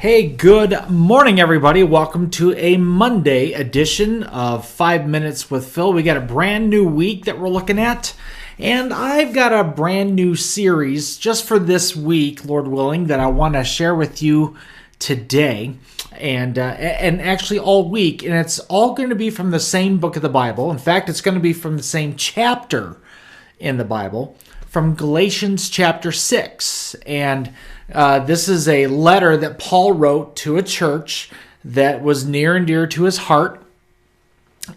Hey, good morning, everybody. Welcome to a Monday edition of 5 Minutes with Phil. We got a brand new week that we're looking at, and I've got a brand new series just for this week, Lord willing, that I want to share with you today and actually all week. And it's all going to be from the same book of the Bible. In fact, it's going to be from the same chapter in the Bible, from Galatians chapter 6. And this is a letter that Paul wrote to a church that was near and dear to his heart.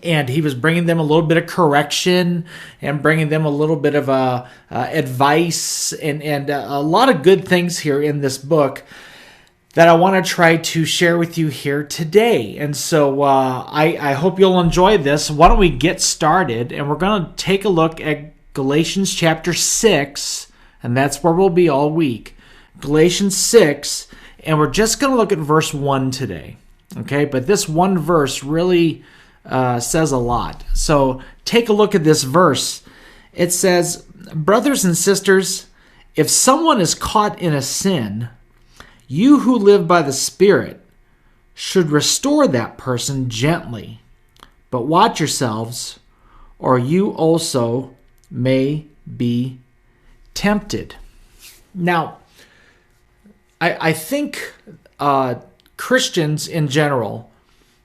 And he was bringing them a little bit of correction and bringing them a little bit of advice and a lot of good things here in this book that I want to try to share with you here today. And so I hope you'll enjoy this. Why don't we get started? And we're going to take a look at Galatians chapter 6, and that's where we'll be all week. Galatians 6, and we're just going to look at verse 1 today. Okay, but this one verse really says a lot. So take a look at this verse. It says, "Brothers and sisters, if someone is caught in a sin, you who live by the Spirit should restore that person gently. But watch yourselves, or you also may be tempted." Now, I think Christians in general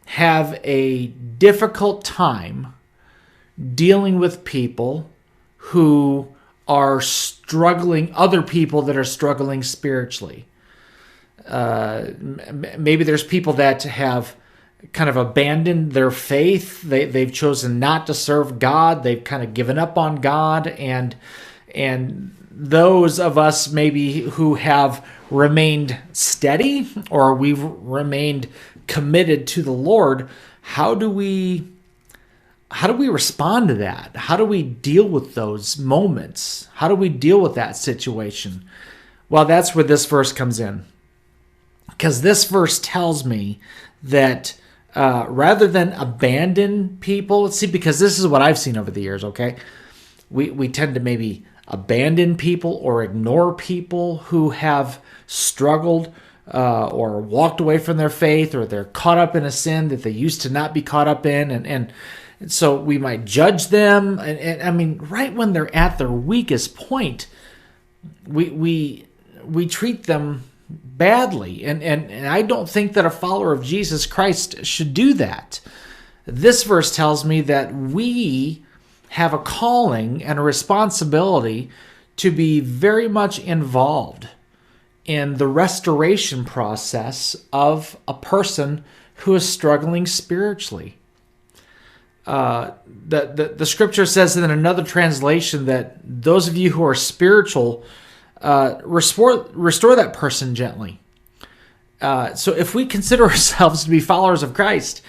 have a difficult time dealing with people who are struggling, other people that are struggling spiritually. Maybe there's people that have kind of abandoned their faith. They've chosen not to serve God. They've kind of given up on God. And those of us maybe who have remained steady or we've remained committed to the Lord, how do we respond to that? How do we deal with those moments? How do we deal with that situation? Well, that's where this verse comes in. Because this verse tells me that rather than abandon people, let's see, because this is what I've seen over the years, okay? We tend to maybe abandon people or ignore people who have struggled or walked away from their faith, or they're caught up in a sin that they used to not be caught up in. And so we might judge them. And I mean, right when they're at their weakest point, we treat them badly. And I don't think that a follower of Jesus Christ should do that. This verse tells me that we have a calling and a responsibility to be very much involved in the restoration process of a person who is struggling spiritually. The scripture says in another translation that those of you who are spiritual, restore that person gently. So if we consider ourselves to be followers of Christ,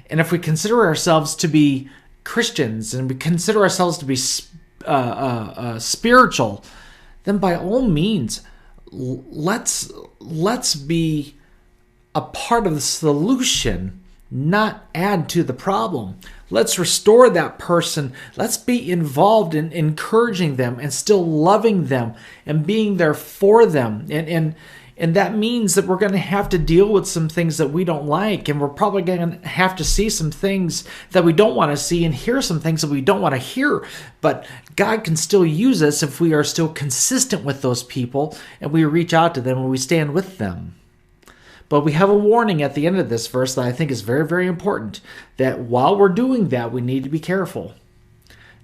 and if we consider ourselves to be Christians, and we consider ourselves to be spiritual, then by all means, let's be a part of the solution, not add to the problem. Let's restore that person. Let's be involved in encouraging them and still loving them and being there for them. And that means that we're going to have to deal with some things that we don't like, and we're probably going to have to see some things that we don't want to see and hear some things that we don't want to hear. But God can still use us if we are still consistent with those people and we reach out to them and we stand with them. But we have a warning at the end of this verse that I think is very, very important, that while we're doing that, we need to be careful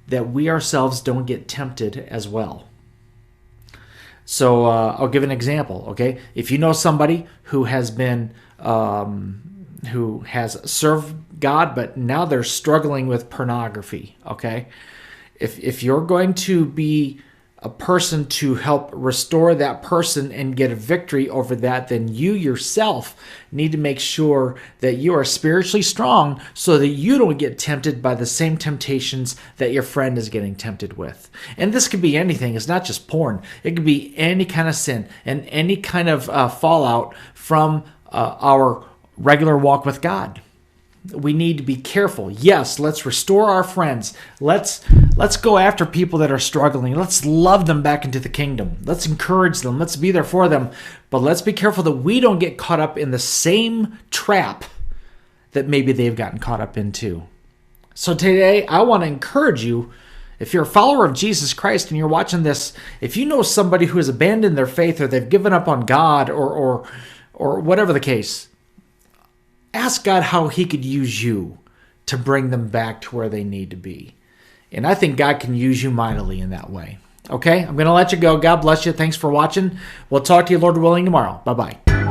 that we ourselves don't get tempted as well. So I'll give an example, okay? If you know somebody who has been, who has served God, but now they're struggling with pornography, okay? If you're going to be a person to help restore that person and get a victory over that, then you yourself need to make sure that you are spiritually strong so that you don't get tempted by the same temptations that your friend is getting tempted with. And this could be anything. It's not just porn. It could be any kind of sin and any kind of fallout from our regular walk with God. We need to be careful. Yes, let's restore our friends. Let's go after people that are struggling. Let's love them back into the kingdom. Let's encourage them. Let's be there for them. But let's be careful that we don't get caught up in the same trap that maybe they've gotten caught up in too. So today, I want to encourage you, if you're a follower of Jesus Christ and you're watching this, if you know somebody who has abandoned their faith or they've given up on God or whatever the case, ask God how he could use you to bring them back to where they need to be. And I think God can use you mightily in that way. Okay, I'm going to let you go. God bless you. Thanks for watching. We'll talk to you, Lord willing, tomorrow. Bye-bye.